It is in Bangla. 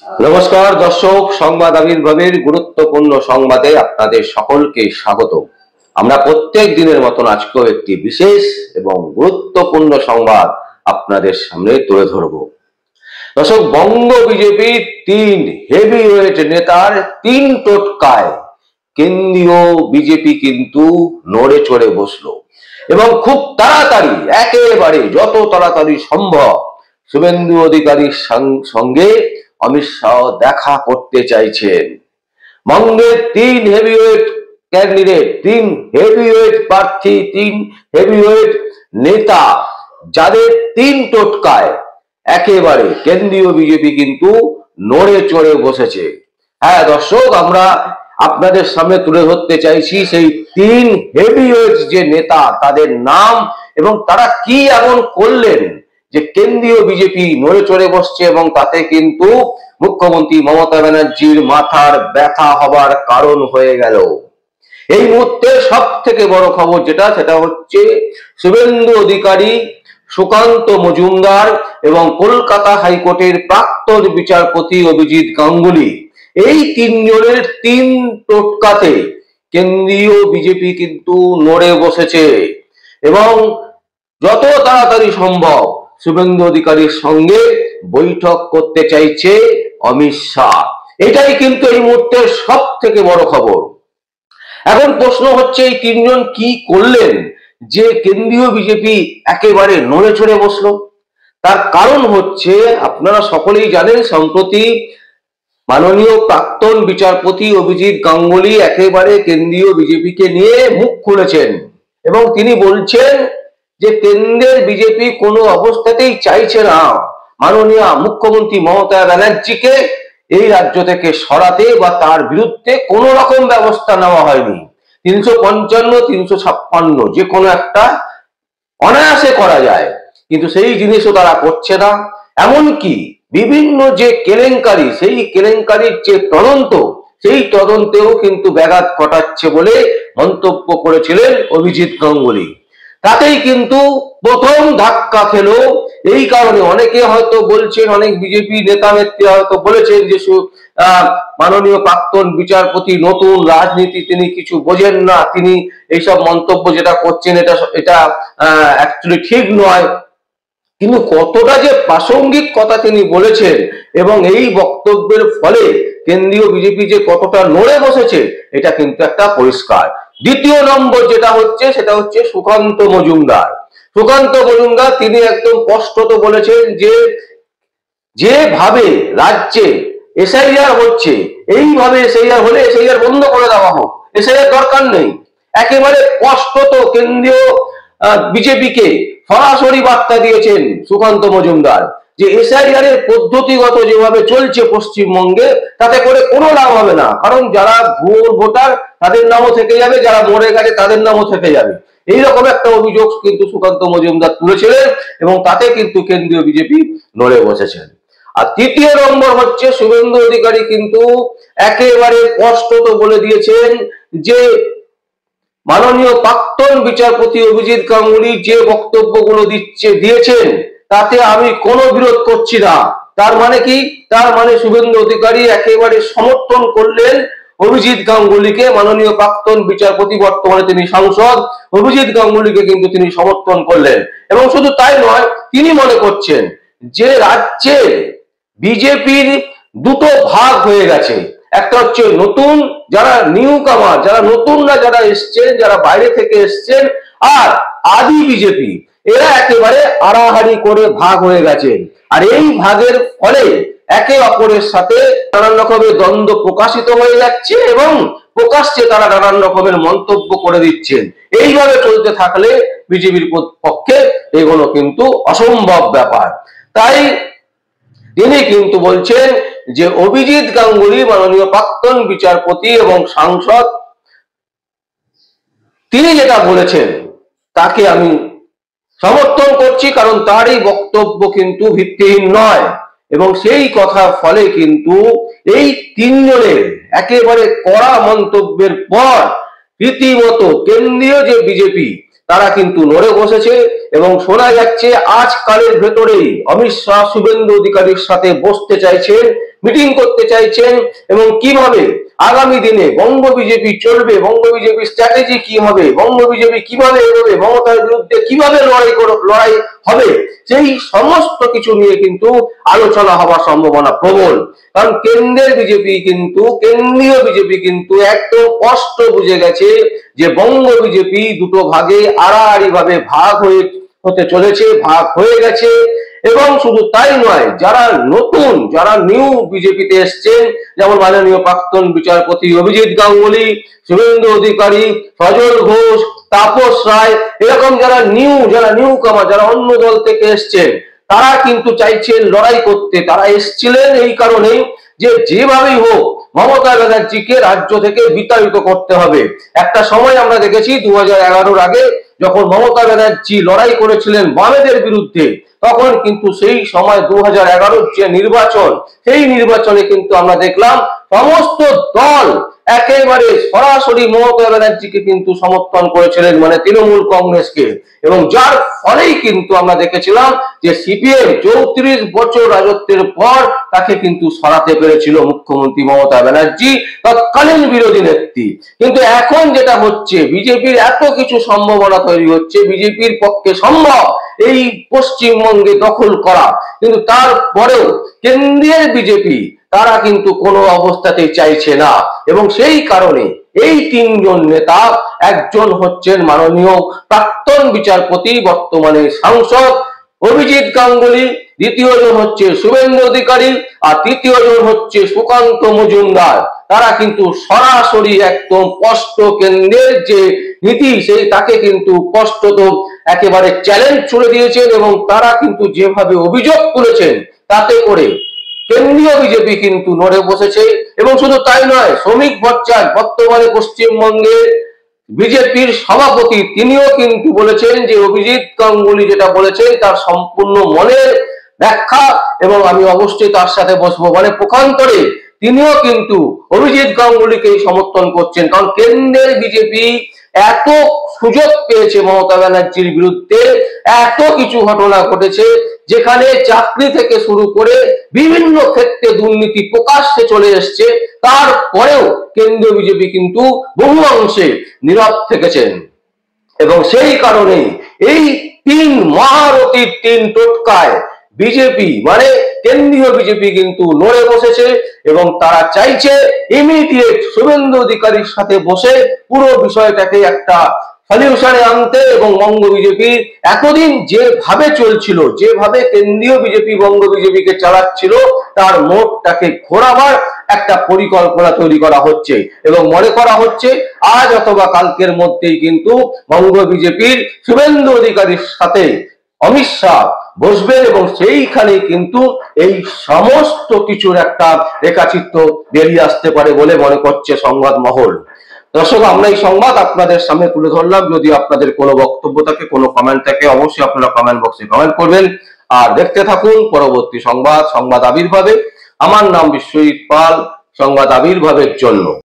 নমস্কার দর্শক, সংবাদ আবির্ভাবের গুরুত্বপূর্ণ সংবাদে আপনাদের সকলকে স্বাগত। আমরা প্রত্যেক দিনের মতন আজকেও একটি বিশেষ এবং গুরুত্বপূর্ণ সংবাদ আপনাদের সামনে তুলে ধরব। দর্শক, বঙ্গ বিজেপির তিন হেভিওয়েট নেতার তিন টোটকায় কেন্দ্রীয় বিজেপি কিন্তু নড়ে চড়ে বসলো এবং খুব তাড়াতাড়ি, একেবারে যত তাড়াতাড়ি সম্ভব শুভেন্দু অধিকারীর সঙ্গে অমিত শাহ দেখা করতে চাইছেন। বঙ্গের তিন হেভিওয়েট ক্যান্ডিডেট, তিন হেভিওয়েট প্রার্থী, তিন হেভিওয়েট নেতা, যাদের তিন টোটকায় একেবারে কেন্দ্রীয় বিজেপি কিন্তু নড়ে চড়ে বসেছে। হ্যাঁ দর্শক, আমরা আপনাদের সামনে তুলে ধরতে চাইছি সেই তিন হেভিওয়েট যে নেতা, তাদের নাম এবং তারা কি এমন করলেন যে কেন্দ্রীয় বিজেপি নড়ে চড়ে বসছে এবং তাতে কিন্তু মুখ্যমন্ত্রী মমতা ব্যানার্জির মাথার ব্যথা হবার কারণ হয়ে গেল। এই মুহূর্তে সব থেকে বড় খবর সেটা হচ্ছে শুভেন্দু অধিকারী, সুকান্ত মজুমদার এবং কলকাতা হাইকোর্টের প্রাক্তন বিচারপতি অভিজিৎ গাঙ্গুলি, এই তিনজনের তিন টোটকাতে কেন্দ্রীয় বিজেপি কিন্তু নড়ে বসেছে এবং যত তাড়াতাড়ি সম্ভব শুভেন্দু অধিকারীর সঙ্গে বৈঠক করতে চাইছে অমিত শাহ। এটাই কিন্তু এই মুহূর্তে সব থেকে বড় খবর। এখন প্রশ্ন হচ্ছে, এই তিনজন কি করলেন যে কেন্দ্রীয় বিজেপি একেবারে নড়ে চড়ে বসলো? তার কারণ হচ্ছে, আপনারা সকলেই জানেন, সম্প্রতি মাননীয় প্রাক্তন বিচারপতি অভিজিৎ গাঙ্গুলি একেবারে কেন্দ্রীয় বিজেপিকে নিয়ে মুখ খুলেছেন এবং তিনি বলছেন যে কেন্দ্রের বিজেপি কোনো অবস্থাতেই চাইছে না মাননীয় মুখ্যমন্ত্রী মমতা ব্যানার্জিকে এই রাজ্য থেকে সরাতে বা তার বিরুদ্ধে কোনো রকম ব্যবস্থা নেওয়া হয়নি। 355, 356 যে কোনো একটা অনায়াসে করা যায়, কিন্তু সেই জিনিসও তারা করছে না। এমনকি বিভিন্ন যে কেলেঙ্কারি, সেই কেলেঙ্কারির যে তদন্ত, সেই তদন্তেও কিন্তু ব্যাঘাত ঘটাচ্ছে বলে মন্তব্য করেছিলেন অভিজিৎ গাঙ্গুলি। তাতেই কিন্তু প্রথম ধাক্কা খেলো। এই কারণে অনেকে হয়তো বলছেন, অনেক বিজেপি নেতা নেত্রী হয়তো বলেছেন যে মাননীয় প্রাক্তন বিচারপতি নতুন রাজনীতি, তিনি কিছু বোঝেন না, তিনি এইসব মন্তব্য যেটা করছেন এটা অ্যাকচুয়ালি ঠিক নয়। কিন্তু কতটা যে প্রাসঙ্গিক কথা তিনি বলেছেন এবং এই বক্তব্যের ফলে কেন্দ্রীয় বিজেপি যে কতটা নড়ে বসেছে, এটা কিন্তু একটা পরিষ্কার। দ্বিতীয় নম্বর সেটা হচ্ছে সুকান্ত মজুমদার। সুকান্ত মজুমদার তিনি একদম স্পষ্টত বলেছেন যে যেভাবে রাজ্যে এসআইআর হচ্ছে, এইভাবে এসআইআর হলে এসআইআর বন্ধ করে দেওয়া হোক, এসআইআর দরকার নেই। একেবারে স্পষ্টত কেন্দ্রীয় বিজেপিকে সরাসরি বার্তা দিয়েছেন সুকান্ত মজুমদার যে এসআইআর এর পদ্ধতিগত যেভাবে চলছে পশ্চিমবঙ্গে, তাতে করে কোনো লাভ হবে না। কারণ যারা ভুয়ো ভোটার তাদের নামও থেকে যাবে, যারা মরে গেছে তাদের নামও থেকে যাবে। এইরকম একটা অভিযোগ কিন্তু সুকান্ত মজুমদার তুলেছিলেন এবং তাতে কিন্তু কেন্দ্রীয় বিজেপি নড়ে বসেছেন। আর তৃতীয় নম্বর হচ্ছে, শুভেন্দু অধিকারী কিন্তু একেবারে স্পষ্টত বলে দিয়েছেন যে মাননীয় প্রাক্তন বিচারপতি অভিজিৎ গাঙ্গুলি যে বক্তব্যগুলো দিয়েছেন তাতে আমি কোনো বিরোধ করছি না। তার মানে কি? তার মানে শুভেন্দু অধিকারী একেবারে সমর্থন করলেন অভিজিৎ গাঙ্গুলিকে, মাননীয় প্রাক্তন বিচারপতি, বর্তমানে তিনি সাংসদ অভিজিৎ গাঙ্গুলিকে কিন্তু তিনি সমর্থন করলেন। এবং শুধু তাই নয়, তিনি মনে করছেন যে রাজ্যে বিজেপির দুটো ভাগ হয়ে গেছে। একটা হচ্ছে নতুন যারা নিউ কামার, যারা নতুনরা যারা এসছেন, যারা বাইরে থেকে এসছেন, আর আদি বিজেপি, এরা একেবারে আড়াহাড়ি করে ভাগ হয়ে গেছে। আর এই ভাগের ফলে একে অপরের সাথে নানান রকমের দ্বন্দ্ব প্রকাশিত হয়ে যাচ্ছে এবং প্রকাশ্যে তারা নানান রকমের মন্তব্য করে দিচ্ছেন। এইভাবে চলতে থাকলে বিজেপির পক্ষে এগুলো কিন্তু অসম্ভব ব্যাপার। তাই তিনি কিন্তু বলছেন যে অভিজিৎ গাঙ্গুলি, মাননীয় প্রাক্তন বিচারপতি এবং সাংসদ, তিনি যেটা বলেছেন তাকে আমি সমর্থন করছি, কারণ তার এই বক্তব্য কিন্তু ভিত্তিহীন নয়। এবং সেই কথার ফলে কিন্তু এই তিনজনের একেবারে কড়া মন্তব্যের পর রীতিমতো কেন্দ্রীয় যে বিজেপি, তারা কিন্তু নড়ে বসেছে এবং শোনা যাচ্ছে আজকালের ভেতরেই অমিত শাহ শুভেন্দু অধিকারীর সাথে বসতে চাইছেন মিটিং করতে চাইছেন এবং কিভাবে আগামী দিনে বঙ্গ বিজেপি চলবে, বঙ্গ বিজেপি স্ট্র্যাটেজি কি হবে, বঙ্গ বিজেপি কিভাবে এগোবে, মমতার বিরুদ্ধে কিভাবে লড়াই হবে, সেই সমস্ত কিছু নিয়ে কিন্তু আলোচনা হওয়ার সম্ভাবনা প্রবল। কারণ কেন্দ্রীয় বিজেপি কিন্তু একদম স্পষ্ট বুঝে গেছে যে বঙ্গ বিজেপি দুটো ভাগে আড়াআড়ি ভাবে ভাগ হতে চলেছে, ভাগ হয়ে গেছে। এবং শুধু তাই নয়, যারা নিউ বিজেপিতে এসছেন, যেমন মাননীয় প্রাক্তন বিচারপতি অভিজিৎ গাঙ্গুলি, শুভেন্দু অধিকারী, সজল ঘোষ, তাপস রায়, এরকম যারা নিউ কামার, যারা অন্য দল থেকে এসছেন, তারা কিন্তু চাইছেন লড়াই করতে। তারা এসছিলেন এই কারণেই যে যেভাবেই হোক মমতা ব্যানার্জিকে রাজ্য থেকে বিতাড়িত করতে হবে। একটা সময় আমরা দেখেছি 2011-র আগে যখন মমতা ব্যানার্জি লড়াই করেছিলেন বামেদের বিরুদ্ধে, তখন কিন্তু সেই সময় 2011-র যে নির্বাচন, সেই নির্বাচনে কিন্তু আমরা দেখলাম সমস্ত দল একেবারে সরাসরি মমতা ব্যানার্জিকে কিন্তু সমর্থন করেছিলেন, মানে তৃণমূল কংগ্রেসকে। এবং যার ফলেই কিন্তু আমরা দেখেছিলাম যে সিপিএম 34 বছর রাজত্বের পর তাকে কিন্তু সরাতে পেরেছিল মুখ্যমন্ত্রী মমতা ব্যানার্জি, তৎকালীন বিরোধী নেত্রী। কিন্তু এখন যেটা হচ্ছে, বিজেপির এত কিছু সম্ভাবনা তৈরি হচ্ছে, বিজেপির পক্ষে সম্ভব এই পশ্চিমবঙ্গে দখল করা, কিন্তু তারপরেও কেন্দ্রের বিজেপি তারা কিন্তু কোনো অবস্থাতেই চাইছে না। এবং সেই কারণে এই তিনজন নেতা, একজন হচ্ছেন মাননীয় প্রাক্তন বিচারপতি, বর্তমানে সাংসদ অভিজিৎ গাঙ্গুলি, দ্বিতীয়জন হচ্ছে শুভেন্দু অধিকারী, আর তৃতীয়জন হচ্ছে সুকান্ত মজুমদার। তারা কিন্তু সরাসরি একদম স্পষ্ট কেন্দ্রের যে নীতি, তাকে কিন্তু স্পষ্টত একেবারে চ্যালেঞ্জ ছুড়ে দিয়েছেন। এবং তারা কিন্তু যেভাবে অভিযোগ তুলেছেন, তাতে করে কেন্দ্রীয় বিজেপি কিন্তু নড়ে বসেছে। এবং শুধু তাই নয়, শ্রমিক ভট্টাচার্য, বর্তমানে পশ্চিমবঙ্গের বিজেপির সভাপতি, তিনিও কিন্তু বলেছেন যে অভিজিৎ গাঙ্গুলি যেটা বলেছেন তার সম্পূর্ণ মনের ব্যাখ্যা, এবং আমি অবশ্যই তার সাথে বসবো। মানে পক্ষান্তরে তিনিও কিন্তু অভিজিৎ গাঙ্গুলিকেই সমর্থন করছেন। কারণ কেন্দ্রের বিজেপি এত সুযোগ পেয়েছে মমতা ব্যানার্জির বিরুদ্ধে, এত কিছু ঘটনা ঘটেছে যেখানে চাকরি থেকে শুরু করে বিভিন্ন ক্ষেত্রে দুর্নীতি প্রকাশ্যে চলে এসছে, তারপরেও কেন্দ্রীয় বিজেপি কিন্তু বহু অংশে নীরব থেকেছেন। এবং সেই কারণে এই তিন মহারথীর তিন টোটকায় বিজেপি, মানে কেন্দ্রীয় বিজেপি কিন্তু নড়ে বসেছে। এবং তারা চাইছে ইমিডিয়েট শুভেন্দু অধিকারীর সাথে বসে পুরো বিষয়টাকে একটা সলিউশনে আনতে, এবং বঙ্গ বিজেপি এতদিন যেভাবে চলছিল, যেভাবে কেন্দ্রীয় বিজেপি বঙ্গ বিজেপিকে চালাচ্ছিল, তার মোড়টাকে ঘোরাবার একটা পরিকল্পনা তৈরি করা হচ্ছে। এবং মনে করা হচ্ছে আজ অথবা কালকের মধ্যেই কিন্তু বঙ্গ বিজেপির শুভেন্দু অধিকারীর সাথে অমিত শাহ বসবেন, এবং সেইখানে কিন্তু এই সমস্ত কিছুর একটা রেখাচিত্র বেরিয়ে আসতে পারে বলে মনে করছে সংবাদ মহল। দর্শক, আমরা এই সংবাদ আপনাদের সামনে তুলে ধরলাম। যদি আপনাদের কোনো বক্তব্য থাকে, কোনো কমেন্ট থাকে, অবশ্যই আপনারা কমেন্ট বক্সে কমেন্ট করবেন। আর দেখতে থাকুন পরবর্তী সংবাদ আবির্ভাবে। আমার নাম বিশ্বজিৎ পাল, সংবাদ আবির্ভাবের জন্য।